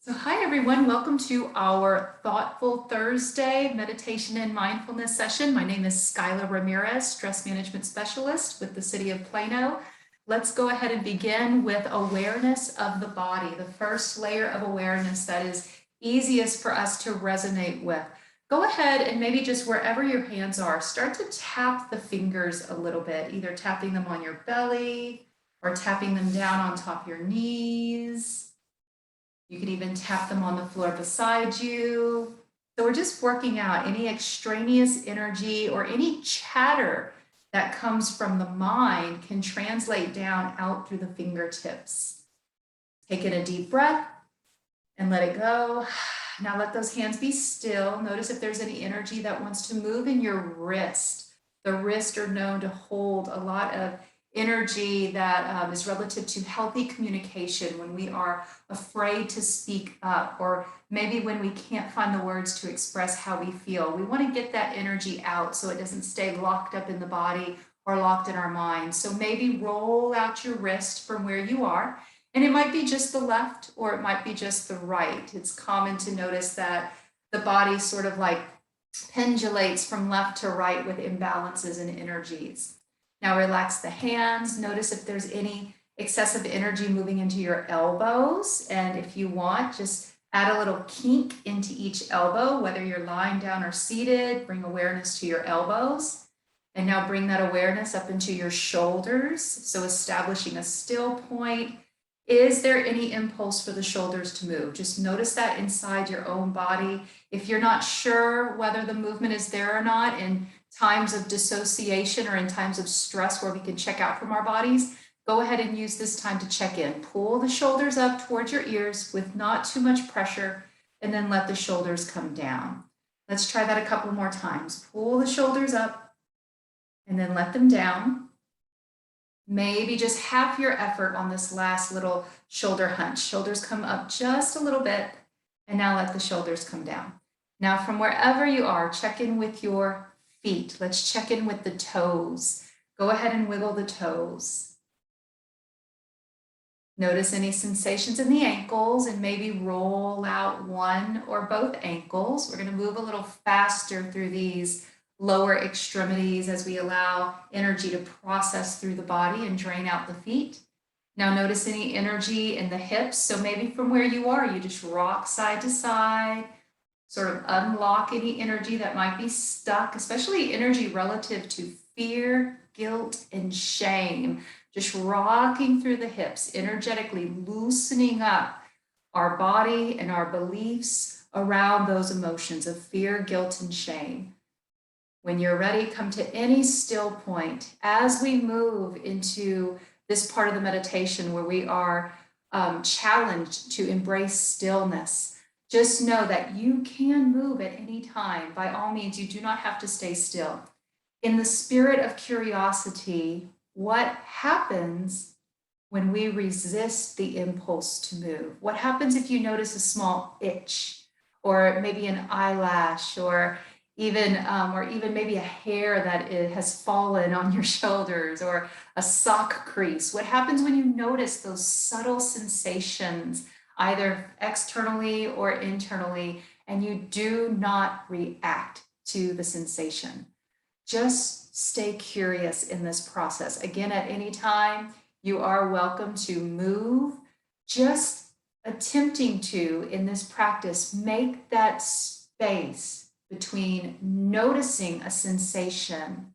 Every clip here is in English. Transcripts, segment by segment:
So hi everyone, welcome to our Thoughtful Thursday Meditation and Mindfulness session. My name is Skylar Ramirez, Stress Management Specialist with the City of Plano. Let's go ahead and begin with awareness of the body, the first layer of awareness that is easiest for us to resonate with. Go ahead and maybe just wherever your hands are, start to tap the fingers a little bit, either tapping them on your belly or tapping them down on top of your knees. You can even tap them on the floor beside you. So we're just working out any extraneous energy or any chatter that comes from the mind can translate down out through the fingertips. Take in a deep breath and let it go. Now let those hands be still. Notice if there's any energy that wants to move in your wrist. The wrists are known to hold a lot of energy that is relative to healthy communication when we are afraid to speak up, or maybe when we can't find the words to express how we feel. We want to get that energy out so it doesn't stay locked up in the body or locked in our mind. So maybe roll out your wrist from where you are, and it might be just the left or it might be just the right. It's common to notice that the body sort of like pendulates from left to right with imbalances in energies. Now relax the hands. Notice if there's any excessive energy moving into your elbows. And if you want, just add a little kink into each elbow, whether you're lying down or seated. Bring awareness to your elbows. And now bring that awareness up into your shoulders. So establishing a still point. Is there any impulse for the shoulders to move? Just notice that inside your own body. If you're not sure whether the movement is there or not, in times of dissociation or in times of stress where we can check out from our bodies, go ahead and use this time to check in. Pull the shoulders up towards your ears with not too much pressure, and then let the shoulders come down. Let's try that a couple more times. Pull the shoulders up and then let them down. Maybe just half your effort on this last little shoulder hunch. Shoulders come up just a little bit, and now let the shoulders come down. Now from wherever you are, check in with your feet. Let's check in with the toes. Go ahead and wiggle the toes. Notice any sensations in the ankles and maybe roll out one or both ankles. We're going to move a little faster through these lower extremities as we allow energy to process through the body and drain out the feet. Now notice any energy in the hips. So maybe from where you are, you just rock side to side, sort of unlock any energy that might be stuck, especially energy relative to fear, guilt, and shame. Just rocking through the hips, energetically loosening up our body and our beliefs around those emotions of fear, guilt, and shame. When you're ready, come to any still point. As we move into this part of the meditation where we are challenged to embrace stillness, just know that you can move at any time. By all means, you do not have to stay still. In the spirit of curiosity, what happens when we resist the impulse to move? What happens if you notice a small itch, or maybe an eyelash, or even maybe a hair that has fallen on your shoulders, or a sock crease? What happens when you notice those subtle sensations, either externally or internally, and you do not react to the sensation? Just stay curious in this process. Again, at any time, you are welcome to move. Just attempting to, in this practice, make that space between noticing a sensation,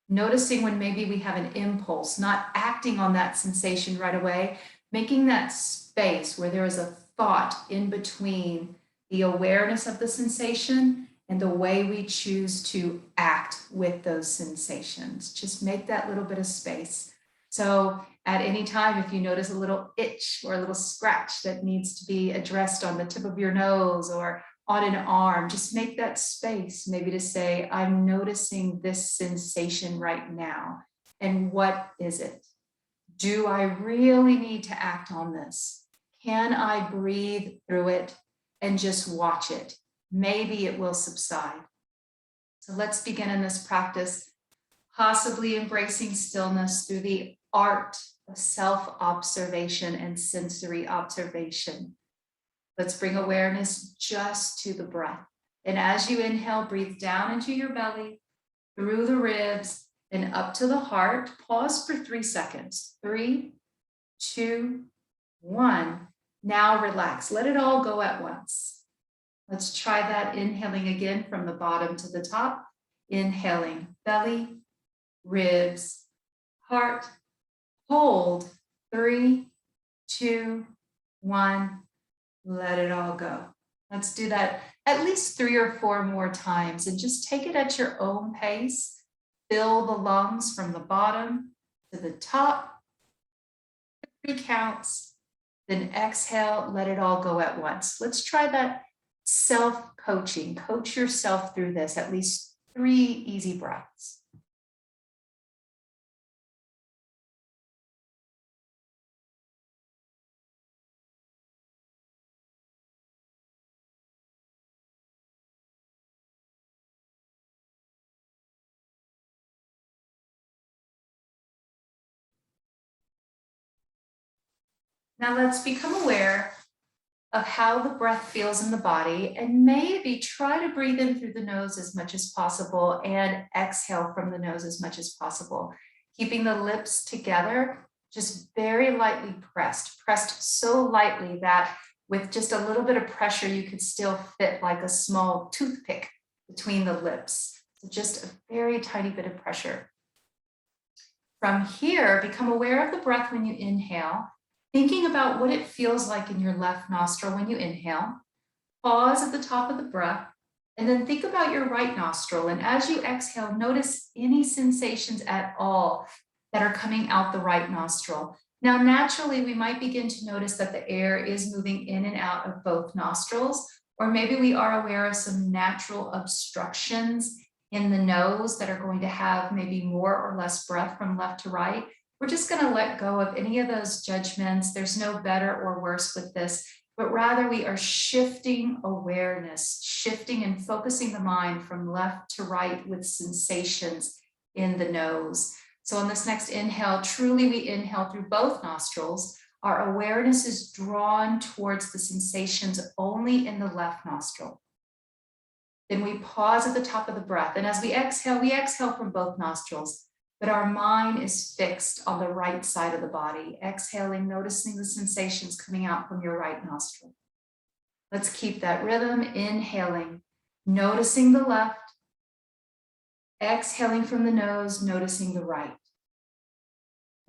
noticing when maybe we have an impulse, not acting on that sensation right away, making that space where there is a thought in between the awareness of the sensation and the way we choose to act with those sensations. Just make that little bit of space. So at any time, if you notice a little itch or a little scratch that needs to be addressed on the tip of your nose or on an arm, just make that space, maybe to say, I'm noticing this sensation right now. And what is it? Do I really need to act on this? Can I breathe through it and just watch it? Maybe it will subside. So let's begin in this practice, possibly embracing stillness through the art of self-observation and sensory observation. Let's bring awareness just to the breath. And as you inhale, breathe down into your belly, through the ribs, and up to the heart. Pause for 3 seconds. 3, 2, 1. Now relax. Let it all go at once. Let's try that. Inhaling again from the bottom to the top. Inhaling, belly, ribs, heart. Hold. 3, 2, 1. Let it all go. Let's do that at least 3 or 4 more times and just take it at your own pace. Fill the lungs from the bottom to the top. 3 counts. Then exhale, let it all go at once. Let's try that self-coaching. Coach yourself through this, at least 3 easy breaths. Now let's become aware of how the breath feels in the body, and maybe try to breathe in through the nose as much as possible and exhale from the nose as much as possible. Keeping the lips together, just very lightly pressed so lightly that with just a little bit of pressure, you could still fit like a small toothpick between the lips. So just a very tiny bit of pressure. From here, become aware of the breath when you inhale, thinking about what it feels like in your left nostril when you inhale. Pause at the top of the breath, and then think about your right nostril. And as you exhale, notice any sensations at all that are coming out the right nostril. Now, naturally, we might begin to notice that the air is moving in and out of both nostrils, or maybe we are aware of some natural obstructions in the nose that are going to have maybe more or less breath from left to right. We're just going to let go of any of those judgments. There's no better or worse with this, but rather we are shifting awareness, shifting and focusing the mind from left to right with sensations in the nose. So on this next inhale, truly we inhale through both nostrils. Our awareness is drawn towards the sensations only in the left nostril. Then we pause at the top of the breath. And as we exhale from both nostrils. But our mind is fixed on the right side of the body. Exhaling, noticing the sensations coming out from your right nostril. Let's keep that rhythm. Inhaling, noticing the left. Exhaling from the nose, noticing the right.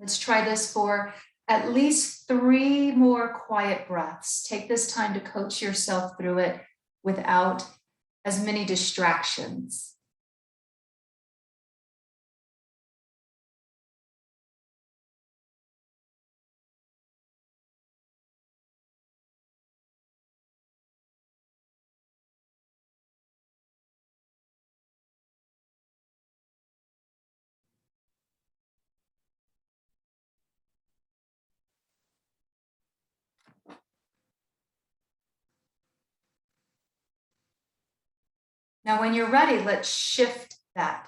Let's try this for at least 3 more quiet breaths. Take this time to coach yourself through it without as many distractions. Now, when you're ready, let's shift that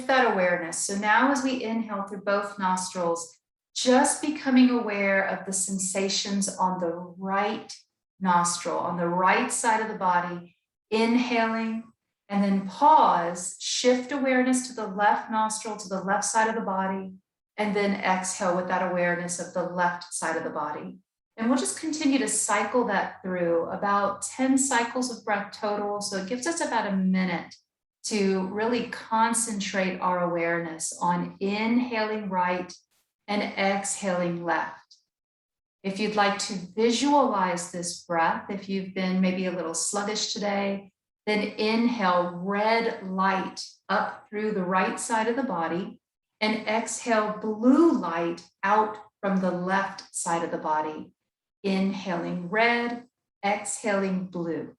awareness. So now as we inhale through both nostrils, just becoming aware of the sensations on the right nostril, on the right side of the body, inhaling, and then pause, shift awareness to the left nostril, to the left side of the body, and then exhale with that awareness of the left side of the body. And we'll just continue to cycle that through about 10 cycles of breath total. So it gives us about a minute to really concentrate our awareness on inhaling right and exhaling left. If you'd like to visualize this breath, if you've been maybe a little sluggish today, then inhale red light up through the right side of the body and exhale blue light out from the left side of the body. Inhaling red, exhaling blue.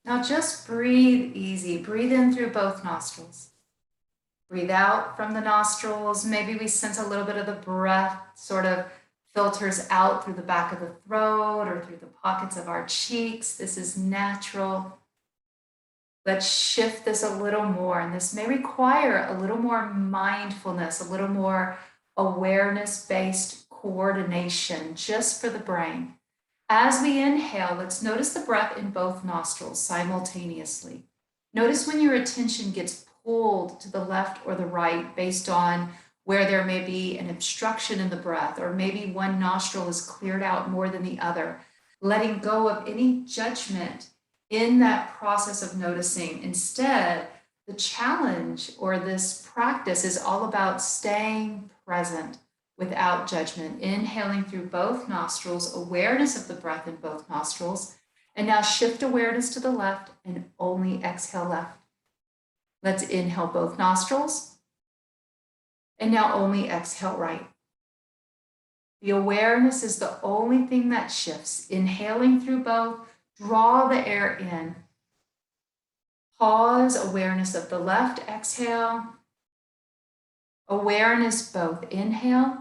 Now just breathe easy. Breathe in through both nostrils. Breathe out from the nostrils. Maybe we sense a little bit of the breath sort of filters out through the back of the throat or through the pockets of our cheeks. This is natural. Let's shift this a little more. And this may require a little more mindfulness, a little more awareness-based coordination just for the brain. As we inhale, let's notice the breath in both nostrils simultaneously. Notice when your attention gets pulled to the left or the right based on where there may be an obstruction in the breath, or maybe one nostril is cleared out more than the other. Letting go of any judgment in that process of noticing. Instead, the challenge or this practice is all about staying present without judgment, inhaling through both nostrils, awareness of the breath in both nostrils, and now shift awareness to the left and only exhale left. Let's inhale both nostrils, and now only exhale right. The awareness is the only thing that shifts. Inhaling through both, draw the air in. Pause, awareness of the left, exhale. Awareness both, inhale.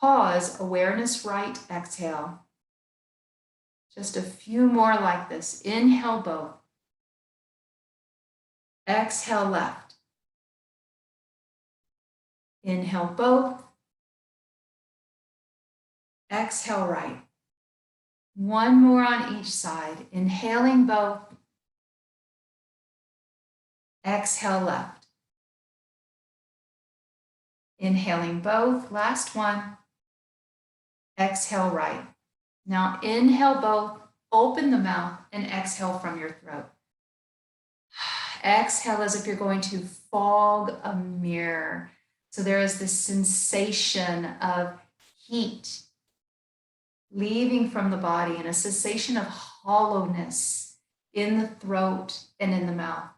Pause, awareness right, exhale. Just a few more like this. Inhale both. Exhale left. Inhale both. Exhale right. One more on each side. Inhaling both. Exhale left. Inhaling both. Last one. Exhale right. Now inhale both. Open the mouth and exhale from your throat. Exhale as if you're going to fog a mirror. So there is this sensation of heat leaving from the body and a sensation of hollowness in the throat and in the mouth.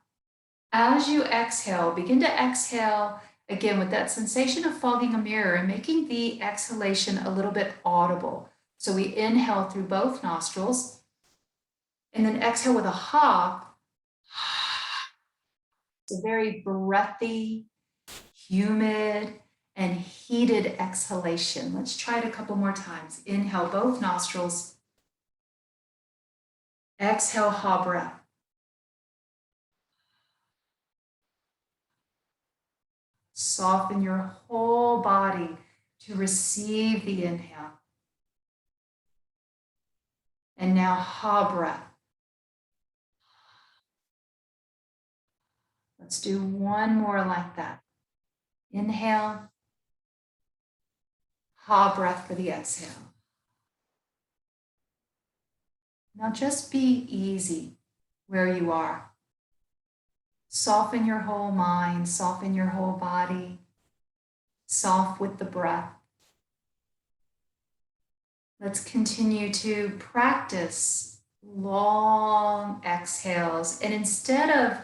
As you exhale, begin to exhale again with that sensation of fogging a mirror and making the exhalation a little bit audible. So we inhale through both nostrils and then exhale with a hop. It's a very breathy, humid, and heated exhalation. Let's try it a couple more times. Inhale both nostrils. Exhale, ha breath. Soften your whole body to receive the inhale. And now ha breath. Let's do one more like that. Inhale. Ha breath for the exhale. Now just be easy where you are. Soften your whole mind, soften your whole body, soft with the breath. Let's continue to practice long exhales. And instead of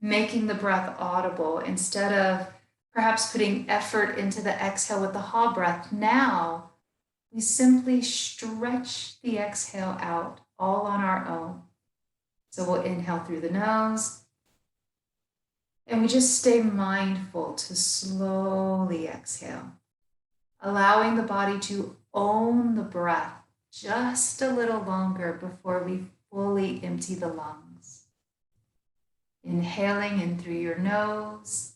making the breath audible, instead of perhaps putting effort into the exhale with the ha breath, now we simply stretch the exhale out all on our own. So we'll inhale through the nose. And we just stay mindful to slowly exhale, allowing the body to own the breath just a little longer before we fully empty the lungs. Inhaling in through your nose,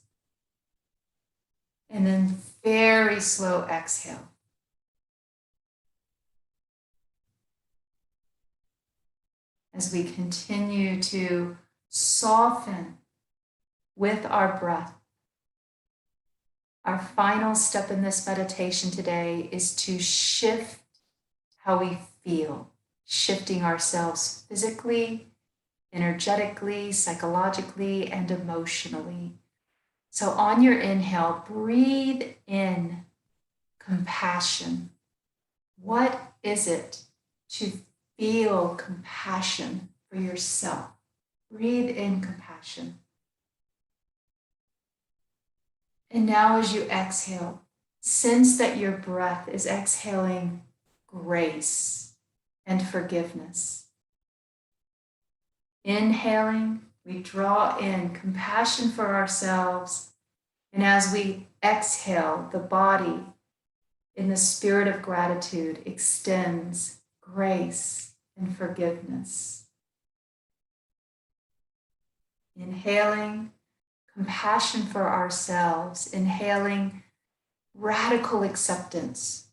and then very slow exhale. As we continue to soften with our breath. Our final step in this meditation today is to shift how we feel, shifting ourselves physically, energetically, psychologically, and emotionally. So on your inhale, breathe in compassion. What is it to feel compassion for yourself? Breathe in compassion. And now as you exhale, sense that your breath is exhaling grace and forgiveness. Inhaling, we draw in compassion for ourselves. And as we exhale, the body, in the spirit of gratitude, extends grace and forgiveness. Inhaling, compassion for ourselves. Inhaling, radical acceptance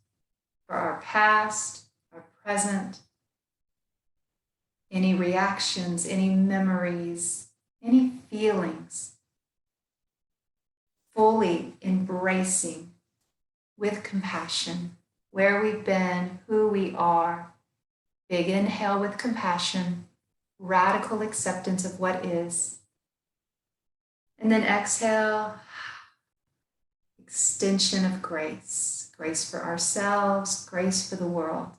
for our past, our present, any reactions, any memories, any feelings. Fully embracing with compassion where we've been, who we are. Big inhale with compassion, radical acceptance of what is. And then exhale, extension of grace. Grace for ourselves, grace for the world.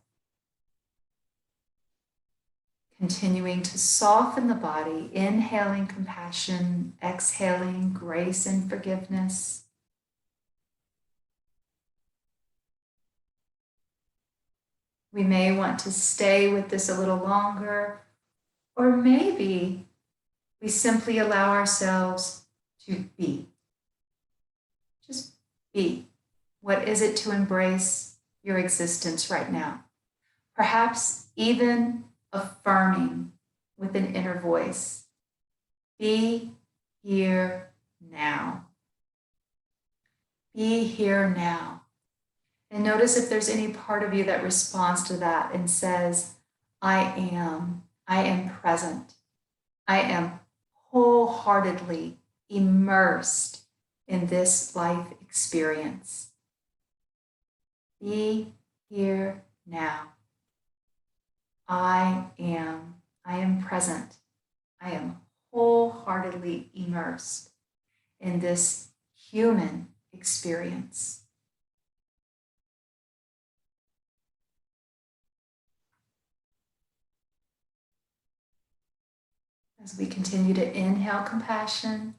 Continuing to soften the body, inhaling compassion, exhaling grace and forgiveness. We may want to stay with this a little longer, or maybe we simply allow ourselves to be. Just be. What is it to embrace your existence right now? Perhaps even affirming with an inner voice, be here now. Be here now. And notice if there's any part of you that responds to that and says, I am present. I am wholeheartedly immersed in this life experience. Be here now. I am present. I am wholeheartedly immersed in this human experience. As we continue to inhale compassion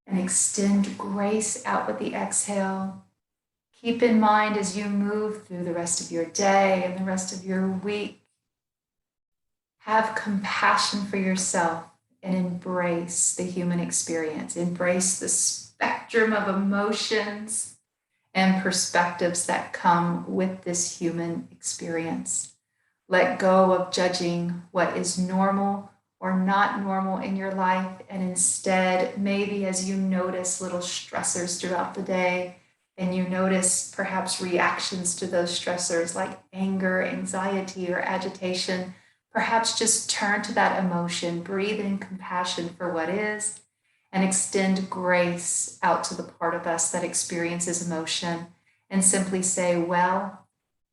and extend grace out with the exhale, keep in mind as you move through the rest of your day and the rest of your week, have compassion for yourself and embrace the human experience. Embrace the spectrum of emotions and perspectives that come with this human experience. Let go of judging what is normal or not normal in your life, and instead, maybe as you notice little stressors throughout the day, and you notice perhaps reactions to those stressors like anger, anxiety, or agitation, perhaps just turn to that emotion, breathe in compassion for what is, and extend grace out to the part of us that experiences emotion, and simply say, well,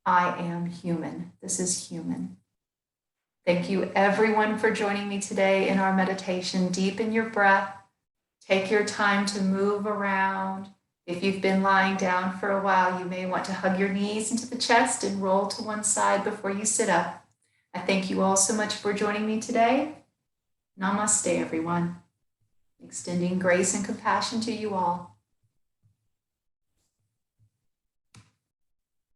I am human. This is human. Thank you, everyone, for joining me today in our meditation. Deepen your breath. Take your time to move around. If you've been lying down for a while, you may want to hug your knees into the chest and roll to one side before you sit up. I thank you all so much for joining me today. Namaste, everyone. Extending grace and compassion to you all.